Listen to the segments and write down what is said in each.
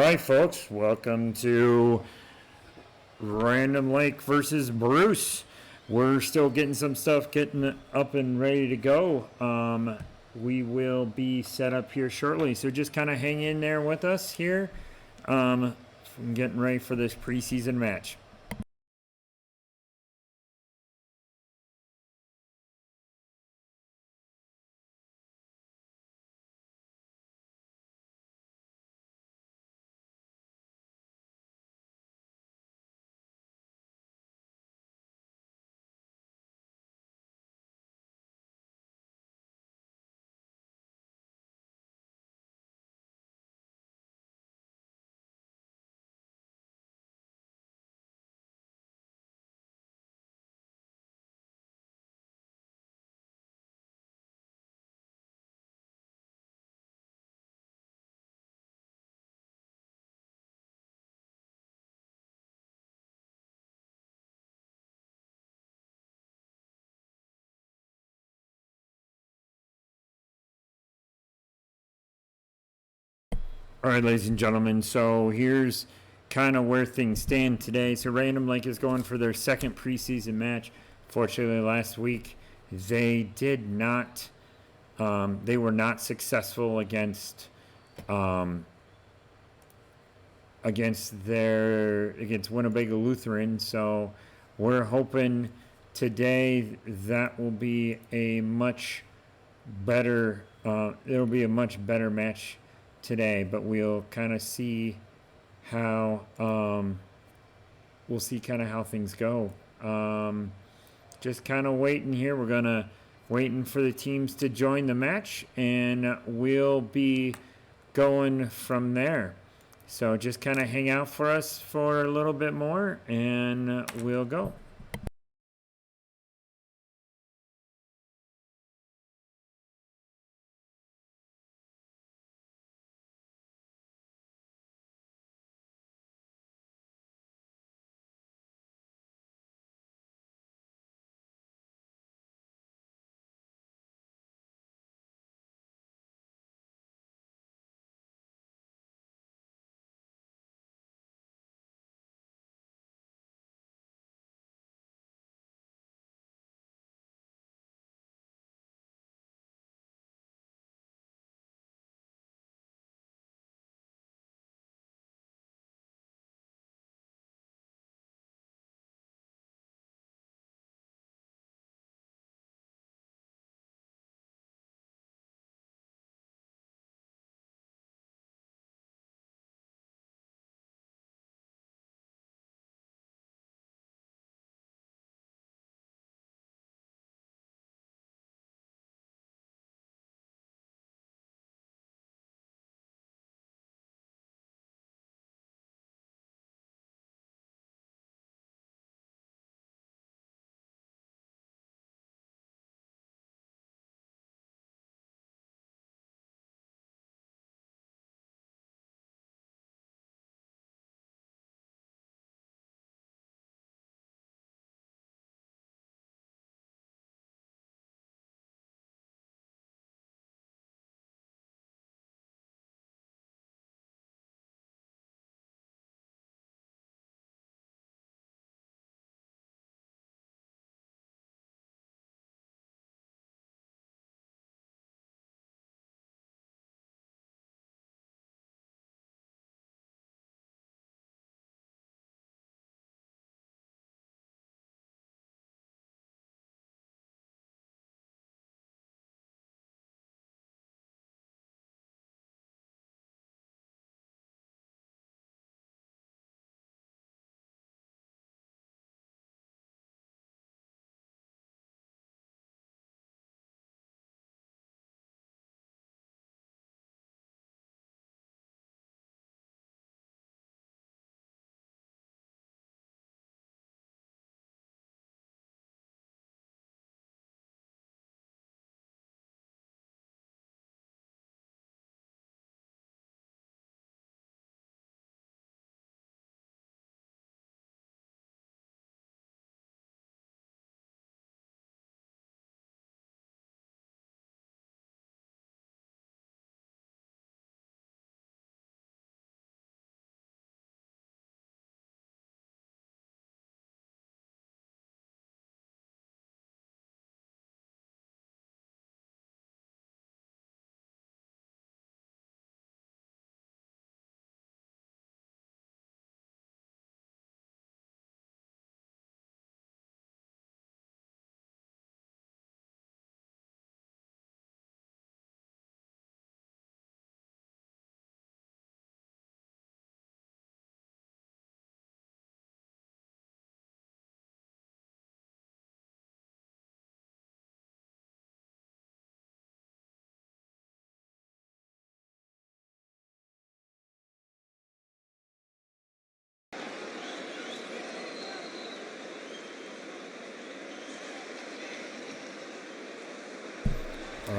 right, folks, welcome to Random Lake versus Bruce. We're still getting some stuff getting up and ready to go. We will be set up here shortly, so just kind of hang in there with us here. I'm getting ready for this preseason match. All right, ladies and gentlemen, so here's kind of where things stand today. So Random Lake is going for their second preseason match. Fortunately, last week they did not, they were not successful against against Winnebago Lutheran. So we're hoping today that will be a much better. It'll be a much better match today, but we'll kind of see how we'll see kind of how things go. Just kind of waiting here. We're gonna waiting for the teams to join the match, and we'll be going from there. So just kind of hang out for us for a little bit more, and we'll go.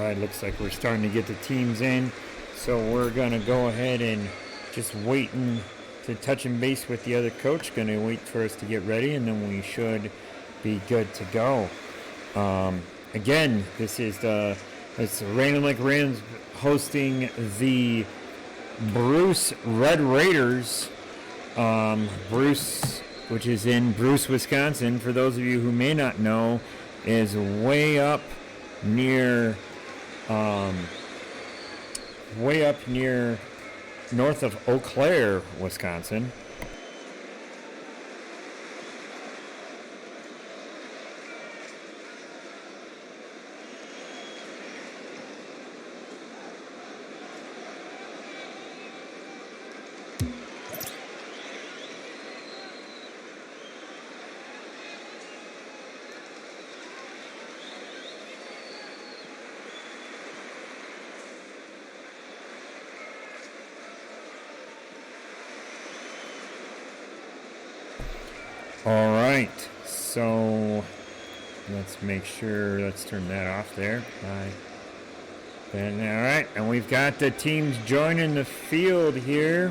right, looks like we're starting to get the teams in. So we're going to go ahead and just waiting to touch and base with the other coach. Going to wait for us to get ready, and then we should be good to go. Again, this is it's Random Lake Rams hosting the Bruce Red Raiders. Bruce, which is in Bruce, Wisconsin, for those of you who may not know, is way up near north of Eau Claire, Wisconsin. All right, so let's make sure, let's turn that off there. And all right, and we've got the teams joining the field here.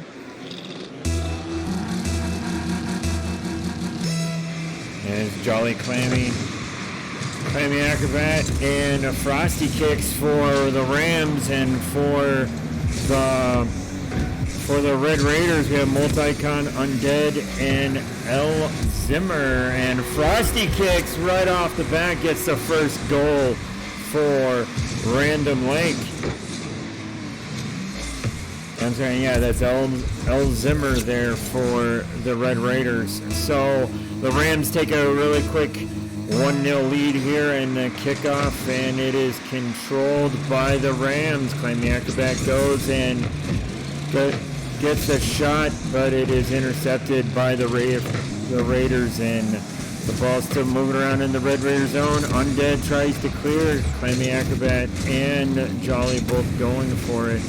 There's Jolly Clammy Acrobat and Frosty Kicks for the Rams, and for the Red Raiders, we have Multicon, Undead, and L. Zimmer. And Frosty Kicks right off the bat gets the first goal for Random Lake. I'm sorry, yeah, that's L. Zimmer there for the Red Raiders. So the Rams take a really quick 1-0 lead here in the kickoff, and it is controlled by the Rams. Clammy Acrobat goes and gets a shot, but it is intercepted by the Raiders, and the ball's still moving around in the Red Raider zone. Undead tries to clear. Clammy Acrobat and Jolly both going for it.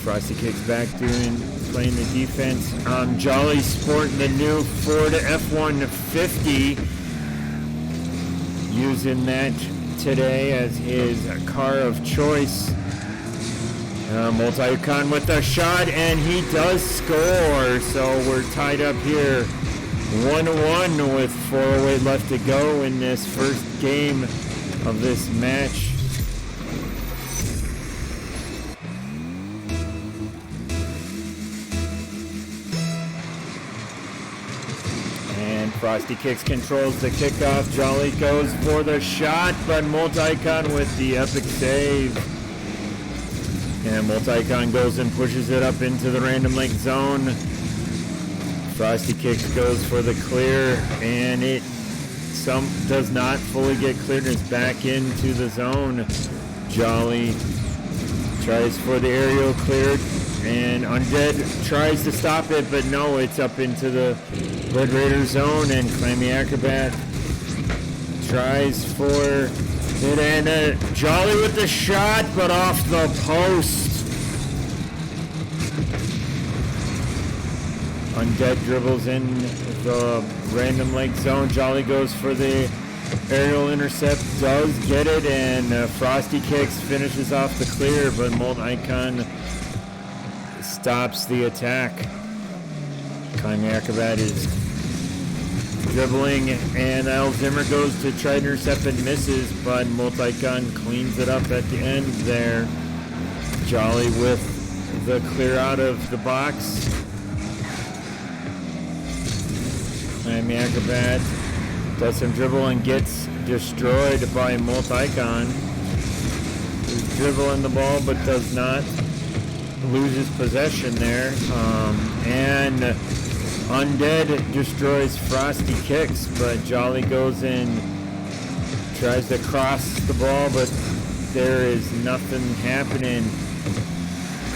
Frosty Kicks back playing the defense. Jolly sporting the new Ford F-150, using that today as his car of choice. Multicon with a shot, and he does score. So we're tied up here 1-1 with 4:08 left to go in this first game of this match. Frosty Kicks controls the kickoff. Jolly goes for the shot, but Multicon with the epic save. And Multicon goes and pushes it up into the Random Lake zone. Frosty Kicks goes for the clear, and it does not fully get cleared, and it's back into the zone. Jolly tries for the aerial cleared, and Undead tries to stop it, but no, it's up into the Red Raider zone, and Clammy Acrobat tries for it, and Jolly with the shot, but off the post. Undead dribbles in the Random Lake zone. Jolly goes for the aerial intercept, does get it, and Frosty Kicks finishes off the clear, but Multicon stops the attack. Climby Acrobat is dribbling, and L. Zimmer goes to try to intercept and misses, but Multicon cleans it up at the end there. Jolly with the clear out of the box. Climby Acrobat does some dribble and gets destroyed by Multicon. He's dribbling the ball but does not, loses possession there. And Undead destroys Frosty Kicks, but Jolly goes in, tries to cross the ball, but there is nothing happening.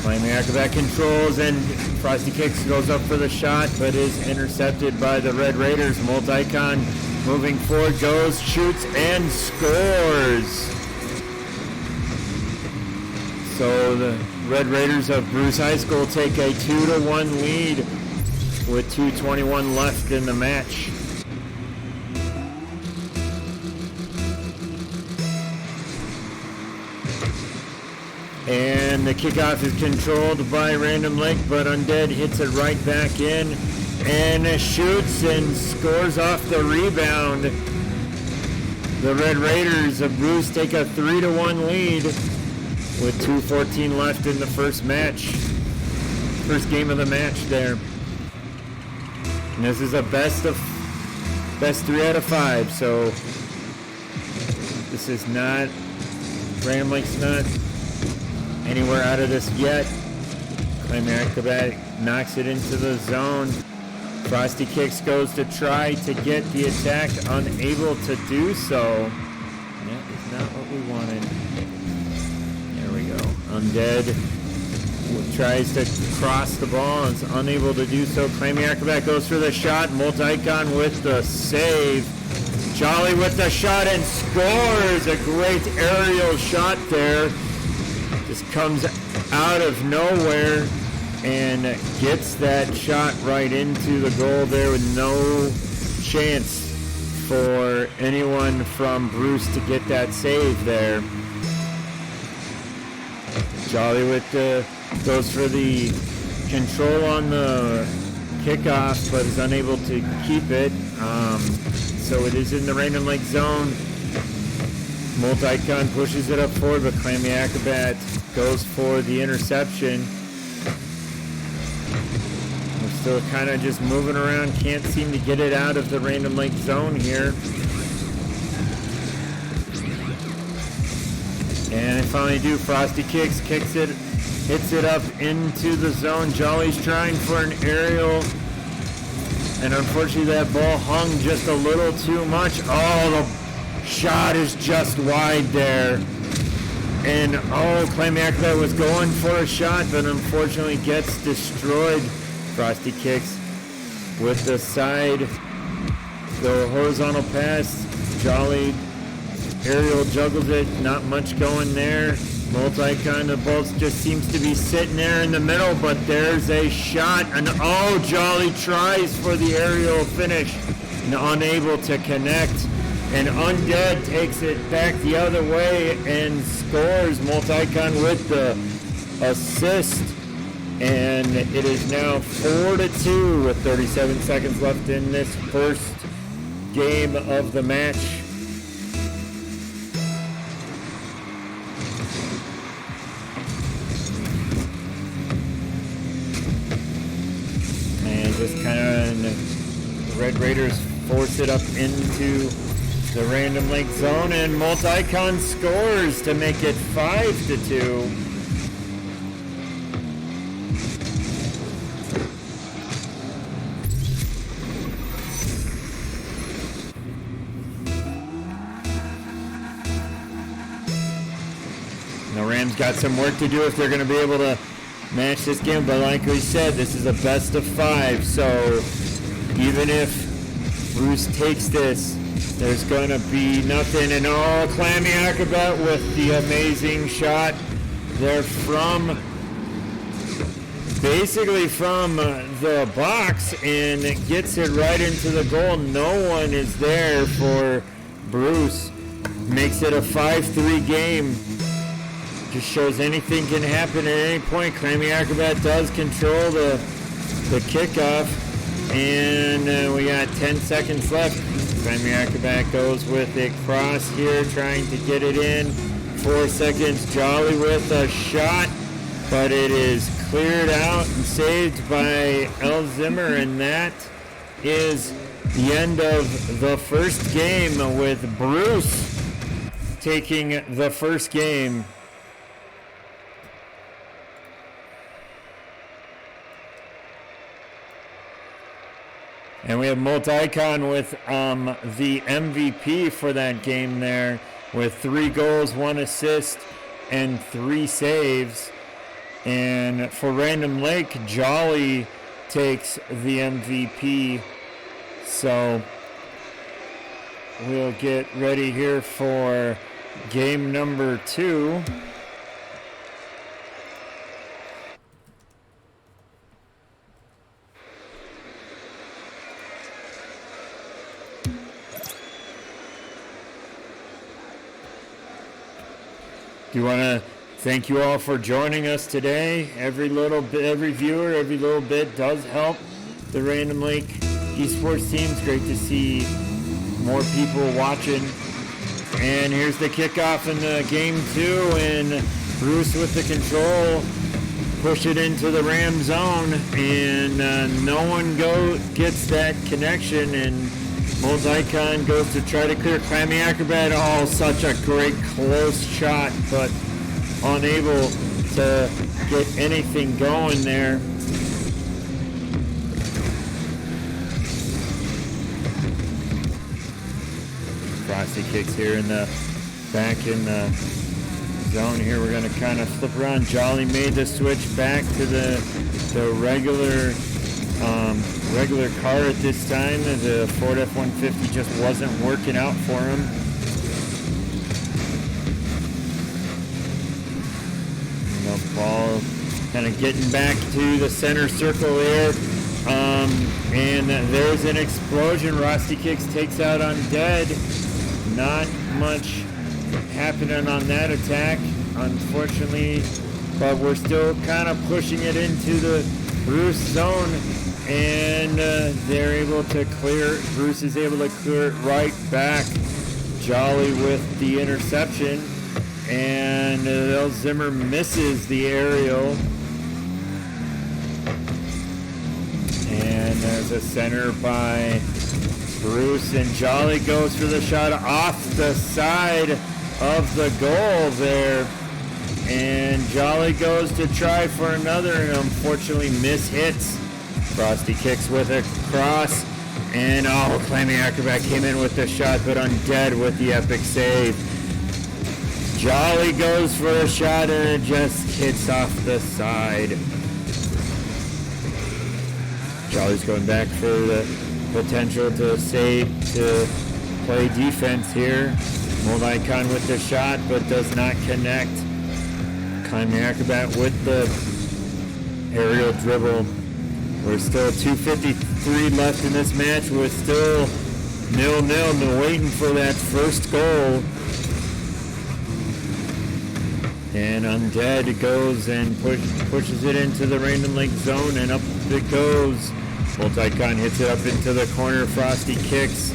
Climby Acrobat controls, and Frosty Kicks goes up for the shot, but is intercepted by the Red Raiders. Multicon moving forward, goes, shoots, and scores. So the Red Raiders of Bruce High School take a 2-1 lead with 2:21 left in the match. And the kickoff is controlled by Random Lake, but Undead hits it right back in and shoots and scores off the rebound. The Red Raiders of Bruce take a 3-1 lead with 2:14 left in the first first game of the match there. And this is a best 3 out of 5, so this is not, Random Lake's not anywhere out of this yet. Claymore Acrobat knocks it into the zone. Frosty Kicks goes to try to get the attack, unable to do so. That is not what we wanted. There we go. Undead tries to cross the ball and is unable to do so. Claymore Acrobat goes for the shot. Multi-Icon with the save. Jolly with the shot and scores. A great aerial shot there. Just comes out of nowhere and gets that shot right into the goal there with no chance for anyone from Bruce to get that save there. Jolly with goes for the control on the kickoff, but is unable to keep it. So it is in the Random Lake zone. Multi-Con pushes it up forward, but Clammy Acrobat goes for the interception. We're still kind of just moving around, can't seem to get it out of the Random Lake zone here. And they finally do. Frosty kicks it, hits it up into the zone. Jolly's trying for an aerial, and unfortunately that ball hung just a little too much. Oh, the shot is just wide there. And Clammy Acrobat was going for a shot, but unfortunately gets destroyed. Frosty kicks with the side, the horizontal pass. Jolly aerial juggles it, not much going there. Multi-Con, the ball just seems to be sitting there in the middle, but there's a shot, and Jolly tries for the aerial finish and unable to connect. And Undead takes it back the other way and scores. Multi-Con with the assist. And it is now 4-2 with 37 seconds left in this first game of the match. And just kind of the Red Raiders force it up into the Random Lake zone, and Multi-Con scores to make it 5-2. The Rams got some work to do if they're going to be able to match this game, but like we said, this is a best of 5, so even if Bruce takes this, there's going to be nothing. And Clammy Acrobat with the amazing shot there from basically from the box and gets it right into the goal. No one is there for Bruce. Makes it a 5-3 game. Just shows anything can happen at any point. Clammy Acrobat does control the kickoff. And we got 10 seconds left. Clammy Acrobat goes with a cross here, trying to get it in. 4 seconds. Jolly with a shot, but it is cleared out and saved by El Zimmer, and that is the end of the first game, with Bruce taking the first game. And we have Multi-Con with the MVP for that game there, with 3 goals, 1 assist, and 3 saves. And for Random Lake, Jolly takes the MVP. So we'll get ready here for game number 2. Do you want to Thank you all for joining us today. Every little bit, every viewer, every little bit does help the Random Lake Esports team. It's great to see more people watching. And here's the kickoff in the game 2, and Bruce with the control. Push it into the Ram zone, and no one gets that connection, and Multicon goes to try to clear. Clammy Acrobat, oh, such a great close shot, but unable to get anything going there. Frosty kicks here in the back in the zone here. We're going to kind of flip around. Jolly made the switch back to the regular car at this time. The Ford F-150 just wasn't working out for him. The ball kind of getting back to the center circle there. And there's an explosion. Rusty Kicks takes out Undead. Not much happening on that attack, unfortunately, but we're still kind of pushing it into the Bruce zone, and they're able to clear. Bruce is able to clear it right back. Jolly with the interception, and El Zimmer misses the aerial, and there's a center by Bruce, and Jolly goes for the shot off the side of the goal there, and Jolly goes to try for another, and unfortunately hits. Frosty Kicks with a cross, and Clammy Acrobat came in with the shot, but Undead with the epic save. Jolly goes for a shot, and it just hits off the side. Jolly's going back for the potential to save, to play defense here. Multicon with the shot, but does not connect. Climby Acrobat with the aerial dribble. We're still 2:53 left in this match. We're still 0-0. Been waiting for that first goal. And Undead goes and pushes it into the Random Lake zone, and up it goes. Multicon hits it up into the corner. Frosty Kicks,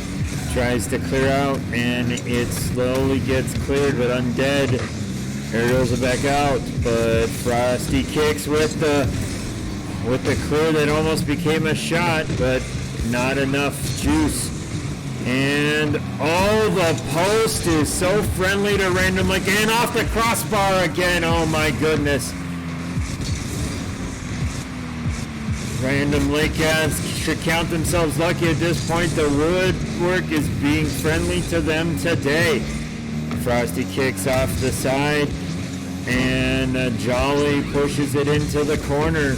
tries to clear out, and it slowly gets cleared, but Undead aerials it back out. But Frosty Kicks with the clear that almost became a shot, but not enough juice. And the post is so friendly to Random Lake, and off the crossbar again. Oh my goodness. Random Lake should count themselves lucky at this point. The woodwork is being friendly to them today. Frosty Kicks off the side, and Jolly pushes it into the corner.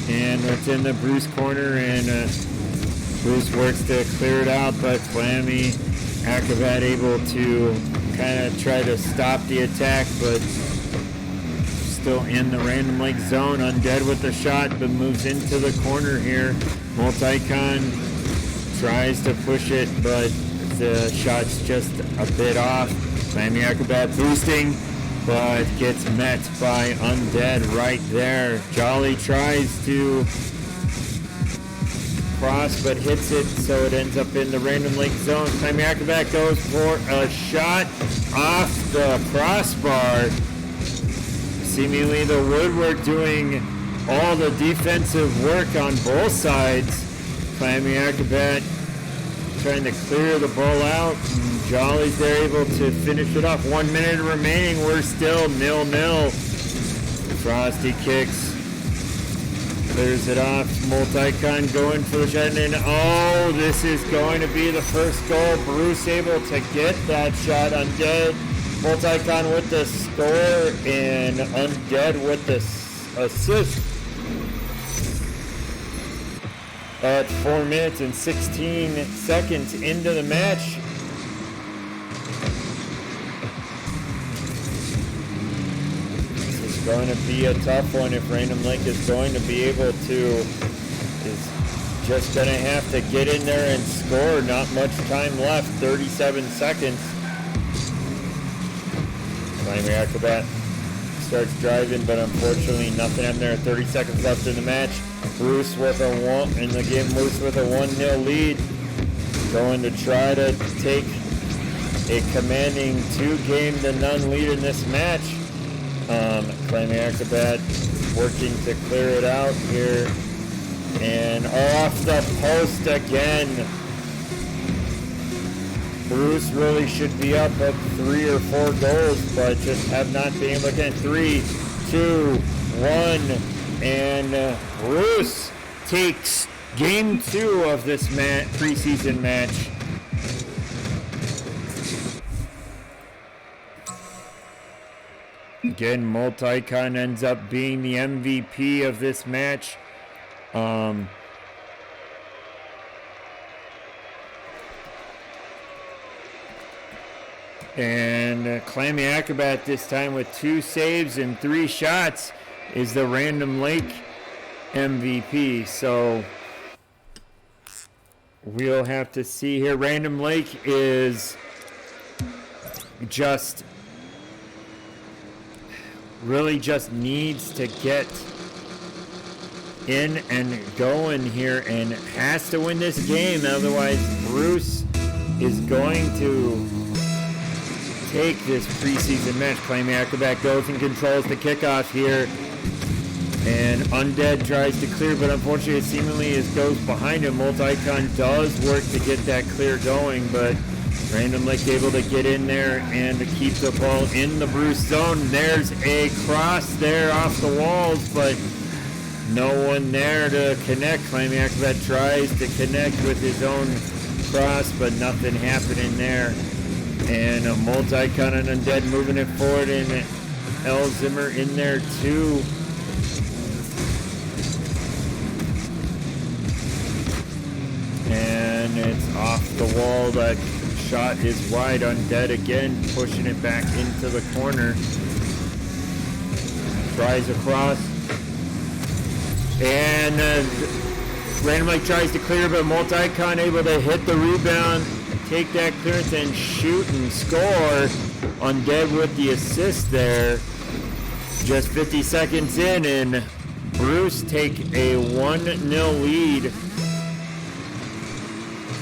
And it's in the Bruce corner, and Bruce works to clear it out, but Clammy Acrobat able to kind of try to stop the attack, but still in the Random Lake zone. Undead with the shot, but moves into the corner here. Multicon tries to push it, but the shot's just a bit off. Clammy Acrobat boosting, but gets met by Undead right there. Jolly tries to cross, but hits it, so it ends up in the Random Lake zone. Clammy Acrobat goes for a shot off the crossbar. Seemingly the woodwork doing all the defensive work on both sides. Clammy Acrobat trying to clear the ball out, and Jolly's there able to finish it off. 1 minute remaining, we're still 0-0. Frosty Kicks, clears it off. Multicon going for the shot, and this is going to be the first goal. Bruce able to get that shot. Undead. Multicon with the score, and Undead with the assist. At 4 minutes and 16 seconds into the match. This is going to be a tough one if Random Lake is going to be able to, is just going to have to get in there and score. Not much time left, 37 seconds. Climby Acrobat starts driving, but unfortunately nothing happened there. 30 seconds left in the match. Bruce with a one, and the game moves with a 1-0 lead. Going to try to take a commanding 2-0 lead in this match. Claiming Acrobat working to clear it out here. And off the post again. Bruce really should be up 3 or 4 goals, but just have not been able to get 3, 2, 1. And Bruce takes game 2 of this preseason match. Again, Multicon ends up being the MVP of this match. And Clammy Acrobat this time with 2 saves and 3 shots is the Random Lake MVP. So we'll have to see here. Random Lake is just really just needs to get in and going here and has to win this game. Otherwise, Bruce is going to take this preseason match. Claiming Acrobat goes and controls the kickoff here. And Undead tries to clear, but unfortunately it seemingly goes behind him. Multicon does work to get that clear going, but Random Lake able to get in there and to keep the ball in the Bruce zone. There's a cross there off the walls, but no one there to connect. Claiming Acrobat tries to connect with his own cross, but nothing happening there. And a Multicon and Undead moving it forward, and L Zimmer in there too. And it's off the wall. That shot is wide. Undead again pushing it back into the corner. Tries across. And Random Lake tries to clear, but Multicon able to hit the rebound, take that clearance and shoot and score. Undead with the assist there. Just 50 seconds in, and Bruce take a 1-0 lead.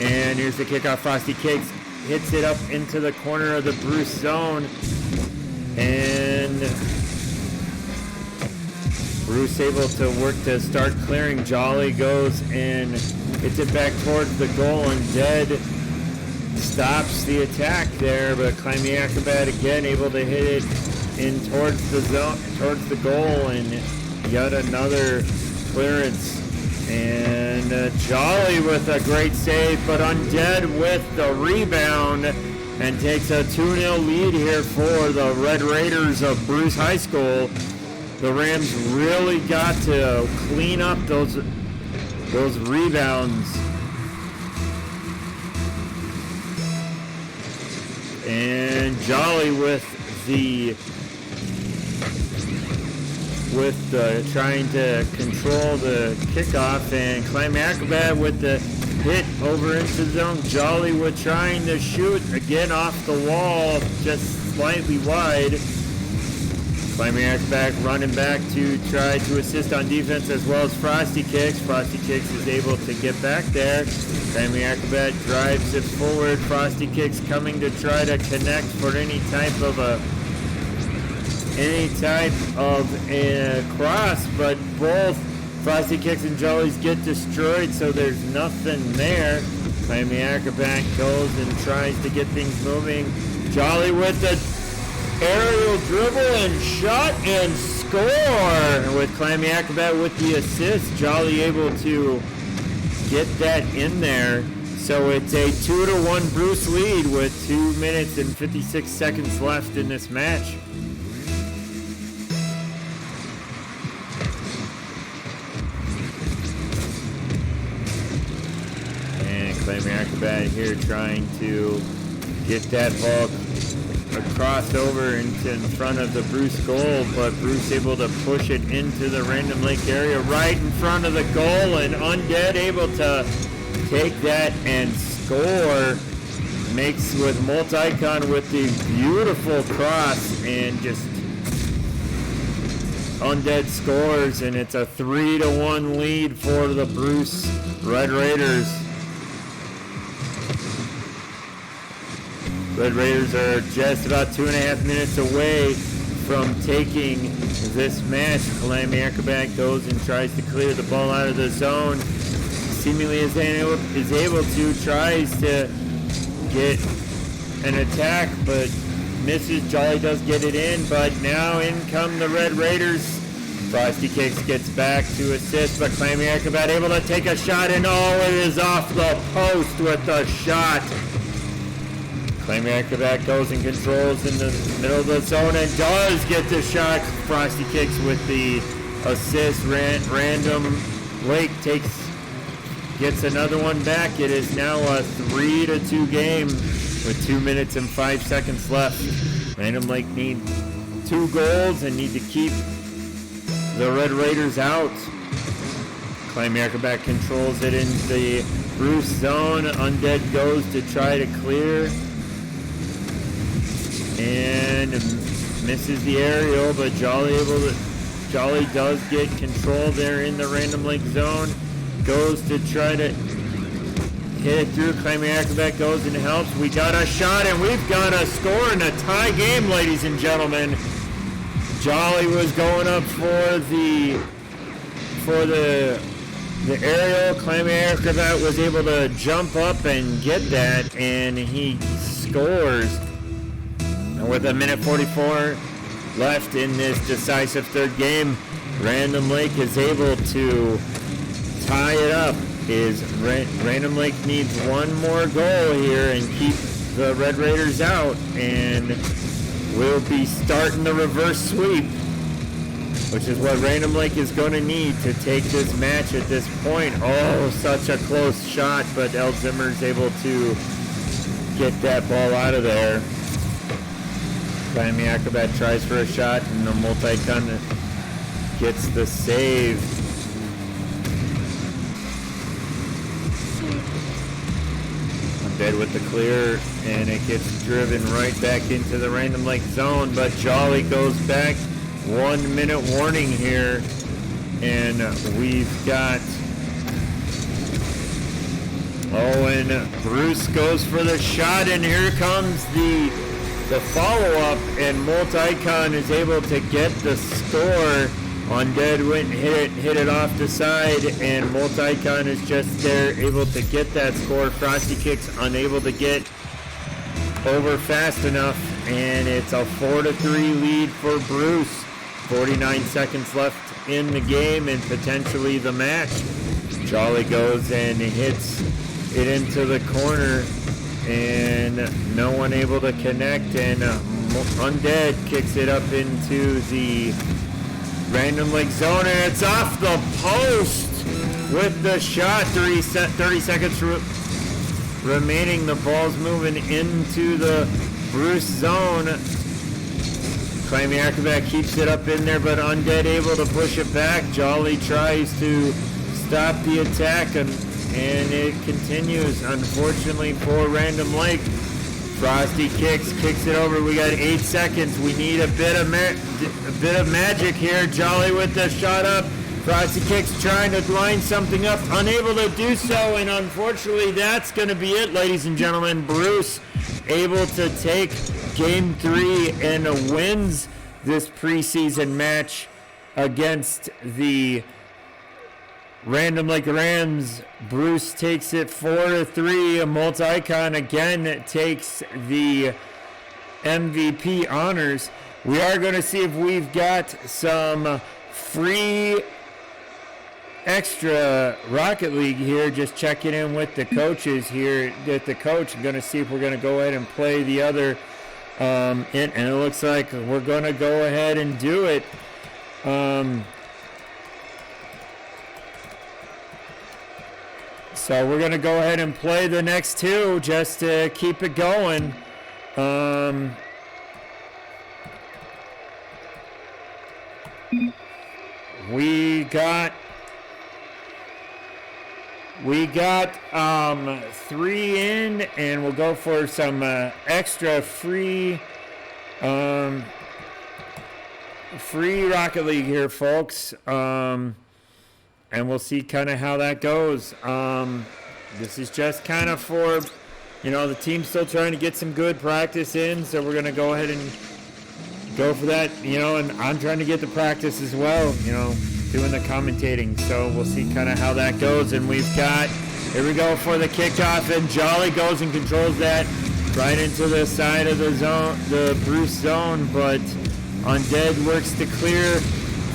And here's the kickoff. Frosty Cakes hits it up into the corner of the Bruce zone. And Bruce able to work to start clearing. Jolly goes and hits it back towards the goal. Undead stops the attack there, but Climbing Acrobat again able to hit it in towards the zone, towards the goal, and yet another clearance. And Jolly with a great save, but Undead with the rebound and takes a 2-0 lead here for the Red Raiders of Bruce High School. The Rams really got to clean up those rebounds. And Jolly with trying to control the kickoff, and Climb Acrobat with the hit over into the zone. Jolly with trying to shoot again off the wall, just slightly wide. Climbing Acrobat running back to try to assist on defense, as well as Frosty Kicks. Frosty Kicks is able to get back there. Climbing Acrobat drives it forward. Frosty Kicks coming to try to connect for any type of a cross, but both Frosty Kicks and Jollies get destroyed, so there's nothing there. Climbing Acrobat goes and tries to get things moving. Jolly with the aerial dribble and shot and score with Climbing Acrobat with the assist. Jolly able to get that in there. So it's a 2-1 Bruce lead with 2 minutes and 56 seconds left in this match. And Climbing Acrobat here trying to get that ball across over in front of the Bruce goal, but Bruce able to push it into the Random Lake area right in front of the goal, and Undead able to take that and score. Makes with Multicon with the beautiful cross, and just Undead scores, and it's a 3-1 lead for the Bruce Red Raiders. Red Raiders are just about 2.5 minutes away from taking this match. Calamity Acrobat goes and tries to clear the ball out of the zone. Seemingly is able to, tries to get an attack, but misses. Jolly does get it in, but now in come the Red Raiders. Frosty Kicks gets back to assist, but Calamity Acrobat able to take a shot, and it is off the post with the shot. Calamity Acrobat goes and controls in the middle of the zone and does get the shot. Frosty Kicks with the assist. Random Lake gets another one back. It is now a 3-2 game with 2 minutes and 5 seconds left. Random Lake need 2 goals and need to keep the Red Raiders out. Calamity Acrobat controls it in the Bruce zone. Undead goes to try to clear and misses the aerial, but Jolly does get control there in the Random Lake zone. Goes to try to hit it through. Calamity Acrobat goes and helps. We got a shot, and we've got a score in a tie game, ladies and gentlemen. Jolly was going up for the aerial. Calamity Acrobat was able to jump up and get that, and he scores. And with 1:44 left in this decisive third game, Random Lake is able to tie it up. Random Lake needs one more goal here and keep the Red Raiders out, and we'll be starting the reverse sweep, which is what Random Lake is going to need to take this match at this point. Oh, such a close shot, but El Zimmer is able to get that ball out of there. Calamity Acrobat tries for a shot, and the multi-con gets the save. Undead with the clear, and it gets driven right back into the Random Lake zone, but Jolly goes back. 1 minute warning here, and we've got and Bruce goes for the shot, and here comes the follow-up, and Multicon is able to get the score. Undead went and hit it off the side, and Multicon is just there, able to get that score. Frosty Kicks unable to get over fast enough, and it's a 4-3 lead for Bruce. 49 seconds left in the game and potentially the match. Jolly goes and hits it into the corner, and no one able to connect, and Undead kicks it up into the Random Lake zone, and it's off the post with the shot. 30 seconds remaining. The ball's moving into the Bruce zone. Calamity Acrobat keeps it up in there, but Undead able to push it back. Jolly tries to stop the attack, and it continues, unfortunately, for Random Lake. Frosty kicks it over. We got 8 seconds. We need a bit of magic here. Jolly with the shot up. Frosty Kicks trying to line something up, unable to do so, and unfortunately that's going to be it, ladies and gentlemen. Bruce able to take Game 3 and wins this preseason match against the Random Lake Rams. Bruce takes it 4-3. Multicon again takes the MVP honors. We are going to see if we've got some free extra Rocket League here. Just checking in with the coaches here. At the coach, I'm going to see if we're going to go ahead and play the other. And it looks like we're going to go ahead and do it. So we're going to go ahead and play the next two just to keep it going. We got 3 in, and we'll go for some extra free free Rocket League here, folks. And we'll see kind of how that goes. This is just kind of for, the team's still trying to get some good practice in, so we're going to go ahead and go for that, and I'm trying to get the practice as well, doing the commentating. So we'll see kind of how that goes. And here we go for the kickoff, and Jolly goes and controls that right into the side of the zone, the Bruce zone, but Undead works to clear.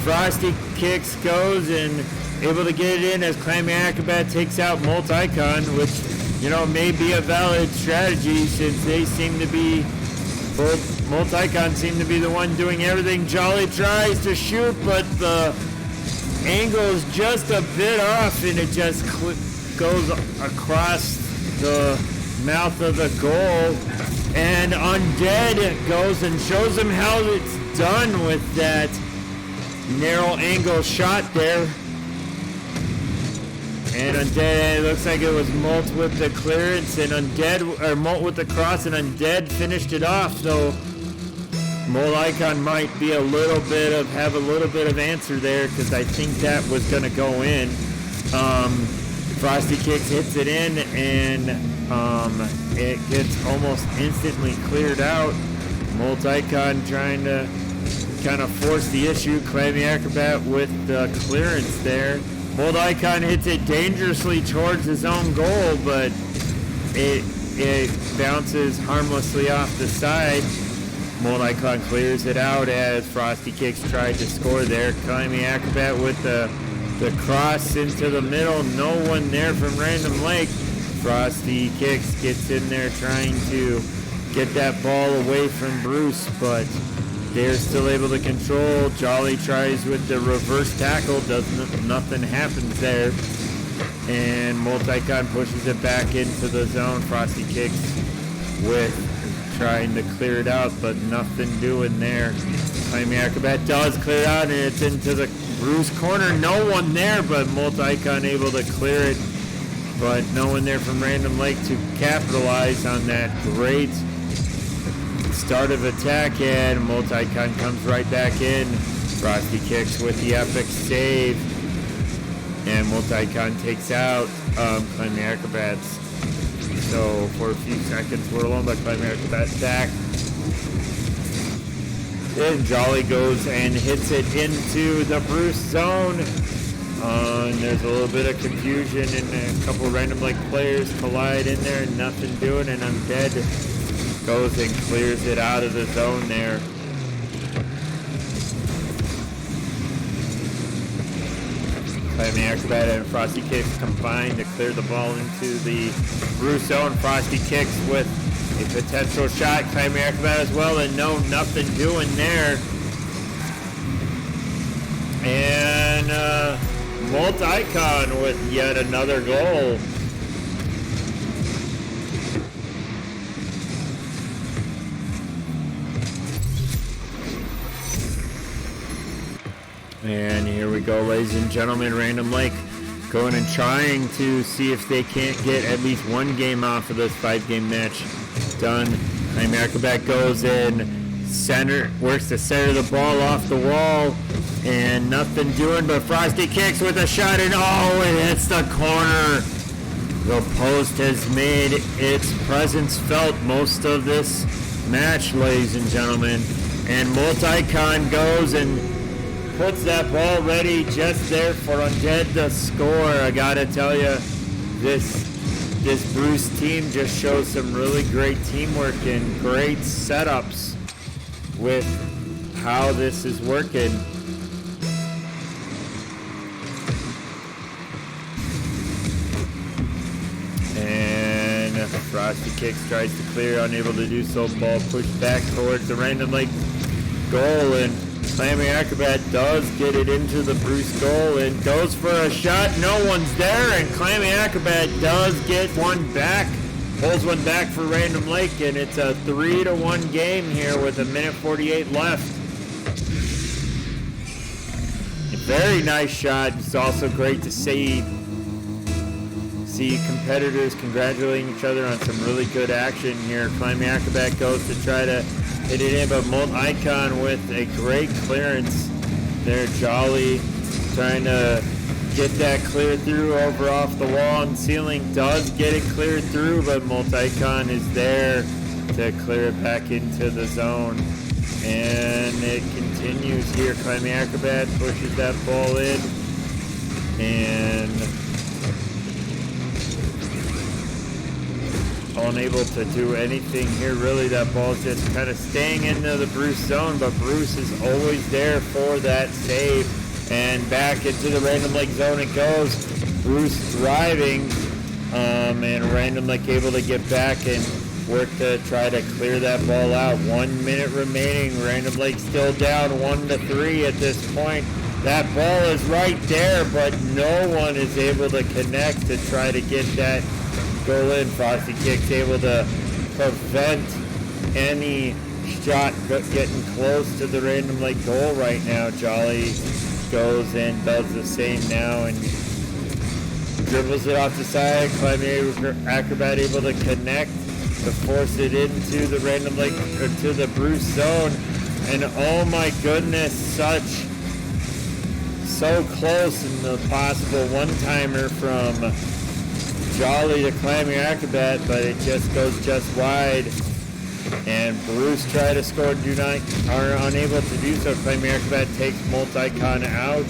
Frosty kicks, goes, and able to get it in as Clammy Acrobat takes out Multicon, which, may be a valid strategy since they seem to be, both Multicon seem to be the one doing everything. Jolly tries to shoot, but the angle is just a bit off, and it just goes across the mouth of the goal. And Undead goes and shows him how it's done with that narrow angle shot there. And Undead, it looks like it was Molt with the clearance, and Molt with the cross, and Undead finished it off. So Molt Icon might be have a little bit of answer there, because I think that was going to go in. Frosty kicks, hits it in, and it gets almost instantly cleared out. Molt Icon trying to kind of force the issue. Clammy Acrobat with the clearance there. Molt Icon hits it dangerously towards his own goal, but it bounces harmlessly off the side. Molt Icon clears it out as Frosty Kicks tried to score there. Clammy Acrobat with the cross into the middle. No one there from Random Lake. Frosty Kicks gets in there trying to get that ball away from Bruce, but they're still able to control. Jolly tries with the reverse tackle. Nothing happens there. And Multicon pushes it back into the zone. Frosty Kicks with trying to clear it out, but nothing doing there. Clammy Acrobat does clear it out, and it's into the Bruce corner. No one there, but Multicon able to clear it. But no one there from Random Lake to capitalize on that great start of attack, and Multicon comes right back in. Frosty Kicks with the epic save, and Multicon takes out Clammy Acrobats. So for a few seconds we're alone, but Clammy Acrobats back. Then Jolly goes and hits it into the Bruce zone. And there's a little bit of confusion, and a couple Random Lake players collide in there, and nothing doing, and Undead goes and clears it out of the zone there. Clammy Acrobat and Frosty Kicks combine to clear the ball into the Bruce zone. Frosty Kicks with a potential shot. Clammy Acrobat as well, and nothing doing there. And Molt Icon with yet another goal. And here we go, ladies and gentlemen. Random Lake going and trying to see if they can't get at least one game off of this 5-game match done. Clammy Acrobat goes in center, works to center the ball off the wall, and nothing doing, but Frosty Kicks with a shot, and it hits the corner. The post has made its presence felt most of this match, ladies and gentlemen. And Multicon goes and puts that ball ready just there for Undead to score. I gotta tell you, this Bruce team just shows some really great teamwork and great setups with how this is working. And Frosty Kicks tries to clear, unable to do so. Ball pushed back towards the Random Lake goal, and Clammy Acrobat does get it into the Bruce goal and goes for a shot. No one's there, and Clammy Acrobat does get one back. Pulls one back for Random Lake, and it's a 3-1 game here with 1:48 left. A very nice shot. It's also great to see see competitors congratulating each other on some really good action here. Climbing Acrobat goes to try to hit it in, but Molt Icon with a great clearance there. Jolly trying to get that cleared through over off the wall, and Ceiling does get it cleared through, but Molt Icon is there to clear it back into the zone. And it continues here. Climbing Acrobat pushes that ball in, and unable to do anything here really. That ball's just kind of staying into the Bruce zone, but Bruce is always there for that save. And back into the Random Lake zone it goes. Bruce driving, and Random Lake able to get back and work to try to clear that ball out. 1 minute remaining. Random Lake still down 1-3 at this point. That ball is right there, but no one is able to connect to try to get that goal in. Frosty Kicks able to prevent any shot getting close to the Random Lake goal right now. Jolly goes and does the same now and dribbles it off the side. Climbing Acrobat able to connect to force it into the Random Lake, or to the Bruce zone. And oh my goodness, so close, and the possible one-timer from Jolly to Climbing Acrobat, but it just goes just wide. And Bruce try to score, are unable to do so. Climbing Acrobat takes Molt Icon out,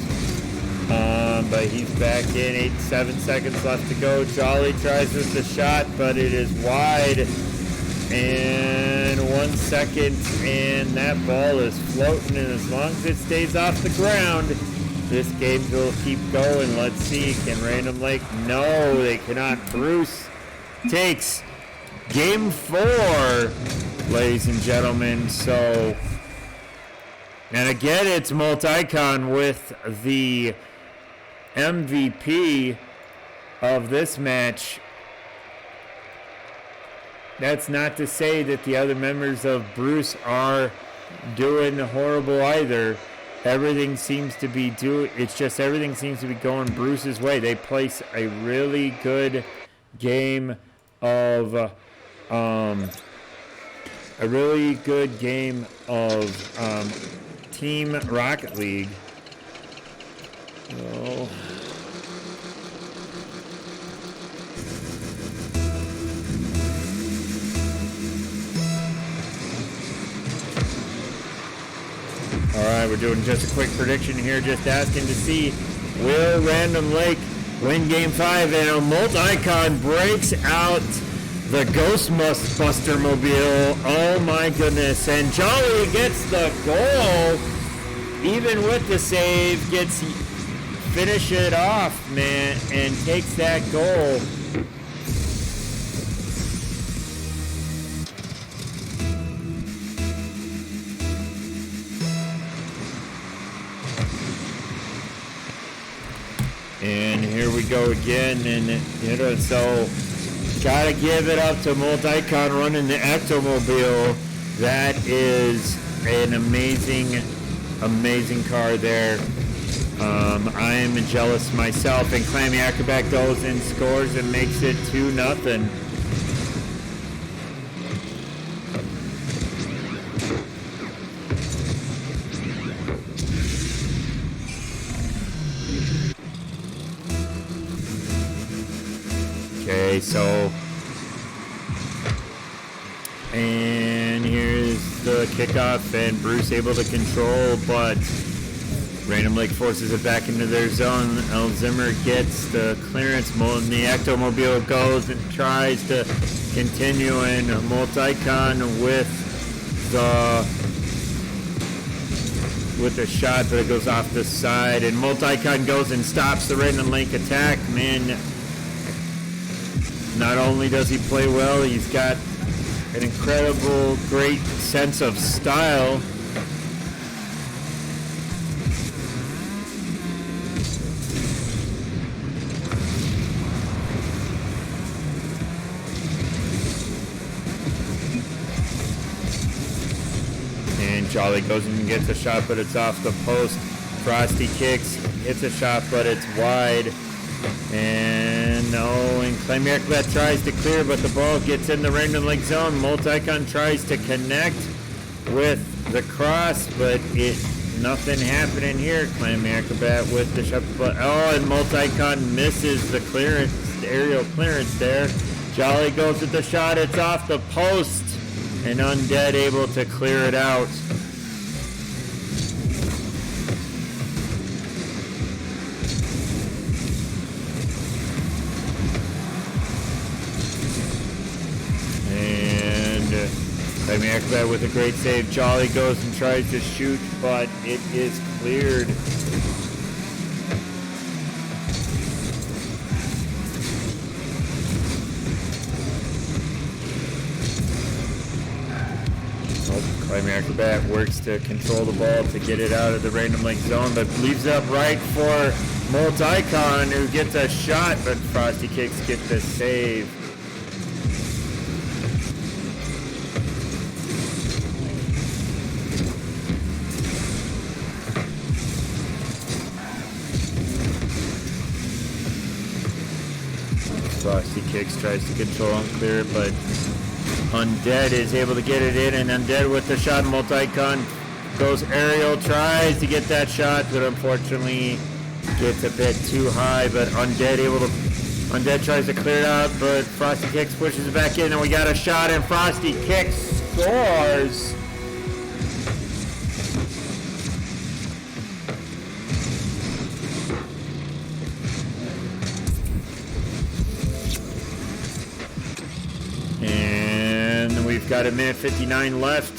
but he's back in. 7 seconds left to go. Jolly tries with the shot, but it is wide. And 1 second, and that ball is floating, and as long as it stays off the ground, this game will keep going. Let's see, can Random Lake? No, they cannot. Bruce takes game 4, ladies and gentlemen. So, and again, it's Molt Icon with the MVP of this match. That's not to say that the other members of Bruce are doing horrible either. Everything seems to be everything seems to be going Bruce's way. They place a really good game of Team Rocket League. So, all right, we're doing just a quick prediction here, just asking to see, will Random Lake win Game 5? And Molt Icon breaks out the Ghostbuster Mobile. Oh my goodness. And Jolly gets the goal. Even with the save, finish it off, man, and takes that goal. And here we go again, and so gotta give it up to Molt Icon running the Ectomobile. That is an amazing car there. I am jealous myself, and Climbing Acrobat goes and scores and makes it 2-0. Okay, so, and here's the kickoff, and Bruce able to control, but Random Lake forces it back into their zone. El Zimmer gets the clearance, and the Ectomobile goes and tries to continue, and Molt Icon with the shot, but it goes off the side, and Molt Icon goes and stops the Random Lake attack. Man, not only does he play well, he's got an incredible, great sense of style. And Jolly goes and gets a shot, but it's off the post. Frosty Kicks, hits a shot, but it's wide. And and Claymore Acrobat tries to clear, but the ball gets in the random link zone. Multicon tries to connect with the cross, but nothing happening here. Claymore Acrobat with the shot, but and Multicon misses the clearance, the aerial clearance there. Jolly goes with the shot, it's off the post, and Undead able to clear it out. Claymore Acrobat with a great save. Jolly goes and tries to shoot, but it is cleared. Claymore Acrobat works to control the ball to get it out of the random link zone, but leaves it up right for Multicon, who gets a shot, but Frosty Kicks get the save. Frosty Kicks tries to control and clear it, but Undead is able to get it in, and Undead with the shot. Multicon goes aerial, tries to get that shot, but unfortunately gets a bit too high, but Undead tries to clear it out, but Frosty Kicks pushes it back in, and we got a shot, and Frosty Kicks scores! Got a minute 59 left.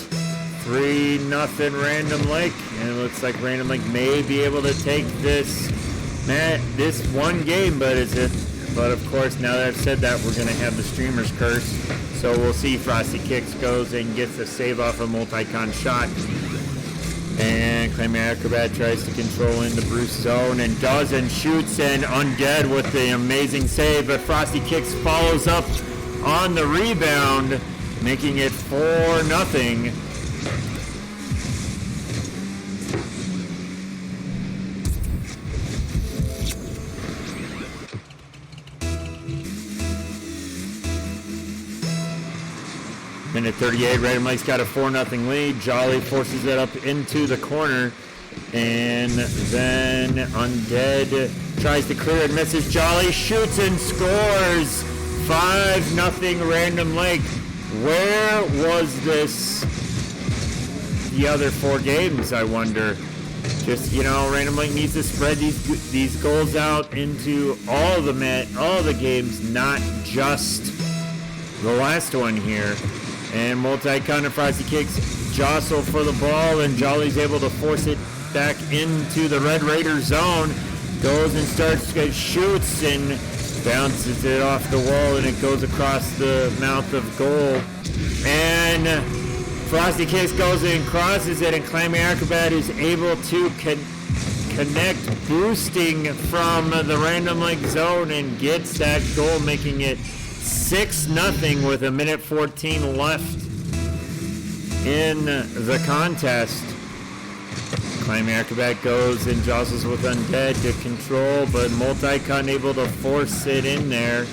3-0 Random Lake, and it looks like Random Lake may be able to take this one game, but of course, now that I've said that, we're going to have the streamer's curse. So we'll see. Frosty Kicks goes and gets a save off a Multicon shot, and Claymore Acrobat tries to control in the Bruce zone and does, and shoots, and Undead with the amazing save, but Frosty Kicks follows up on the rebound, making it 4-0. Minute 38, Random Lake's got a 4-0 lead. Jolly forces it up into the corner, and then Undead tries to clear it, misses. Jolly shoots and scores. 5-0 Random Lake. Where was this the other 4 games, I wonder? Just, Random Lake needs to spread these goals out into all the games, not just the last one here. And Multicon and Frosty Kicks jostle for the ball, and Jolly's able to force it back into the Red Raider zone. Goes and shoots and bounces it off the wall, and it goes across the mouth of goal. And Frosty Kicks goes and crosses it, and Claymore Acrobat is able to connect, boosting from the Random Lake zone, and gets that goal, making it 6-0 with a minute 14 left in the contest. Claymore Acrobat goes and jostles with Undead to control, but Multicon able to force it in there.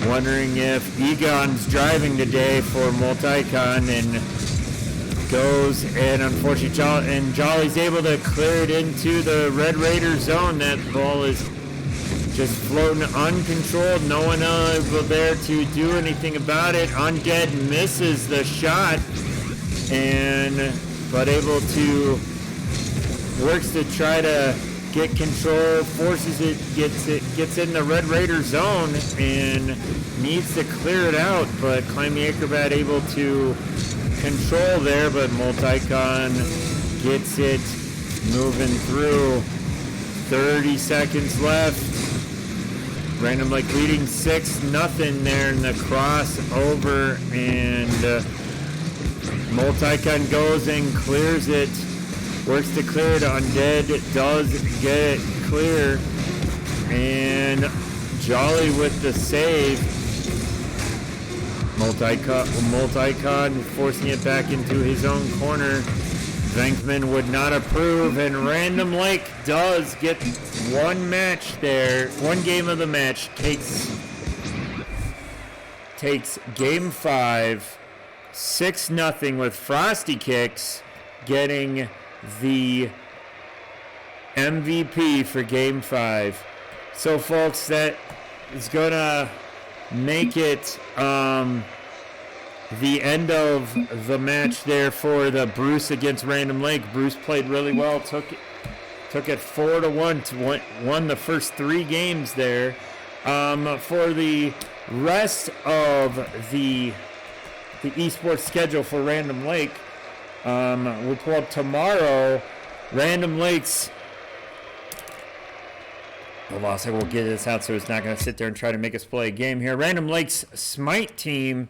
Wondering if Egon's driving today for Multicon, and goes, and unfortunately Jolly's able to clear it into the Red Raider zone. That ball is just floating uncontrolled. No one there to do anything about it. Undead misses the shot, but able to works to try to get control, forces it, gets in the Red Raider zone, and needs to clear it out, but Claymore Acrobat able to control there, but Multicon gets it moving through. 30 seconds left. Random Lake leading 6-0 there in the crossover, and Multicon goes and clears it. Works to clear it. Undead does get it clear, and Jolly with the save. Multicon forcing it back into his own corner. Venkman would not approve, and Random Lake does get one match there. One game of the match takes game 5, 6-0 with Frosty Kicks getting the MVP for game 5. So folks, that is gonna make it the end of the match there for the Bruce against Random Lake. Bruce played really well, took it 4-1 won the first 3 games there. For the rest of the esports schedule for Random Lake, we'll pull up tomorrow. Random Lake's, hold on a second, we'll get this out so it's not going to sit there and try to make us play a game here. Random Lake's Smite team,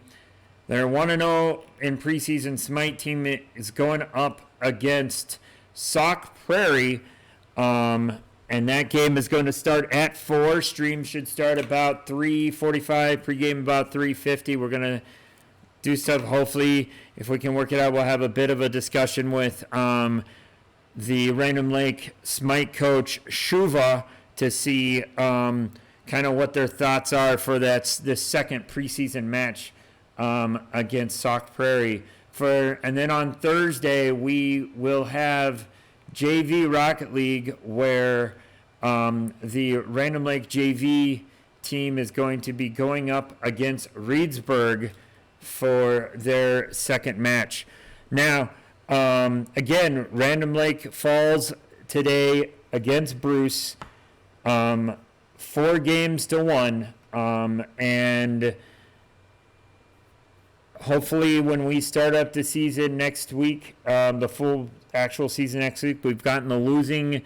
their 1-0 in preseason Smite team is going up against Sauk Prairie. And that game is going to start at 4. Stream should start about 3:45. Pregame about 3:50. We're going to do stuff. Hopefully, if we can work it out, we'll have a bit of a discussion with the Random Lake Smite coach, Shuva, to see kind of what their thoughts are for this second preseason match against Sauk Prairie. And then on Thursday, we will have JV Rocket League, where the Random Lake JV team is going to be going up against Reedsburg for their second match. Now, again, Random Lake falls today against Bruce, 4-1, and hopefully when we start up the season next week, the full actual season next week, we've gotten the losing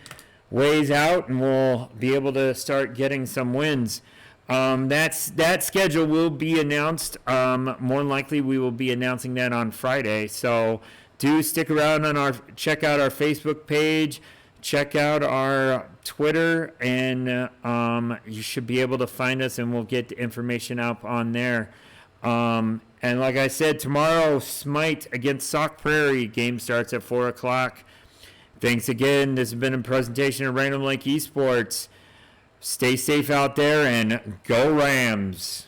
ways out and we'll be able to start getting some wins. That schedule will be announced. More than likely we will be announcing that on Friday. So do stick around check out our Facebook page, check out our Twitter, and you should be able to find us and we'll get the information up on there. And like I said, tomorrow, Smite against Sauk Prairie. Game starts at 4 o'clock. Thanks again. This has been a presentation of Random Lake Esports. Stay safe out there and go Rams.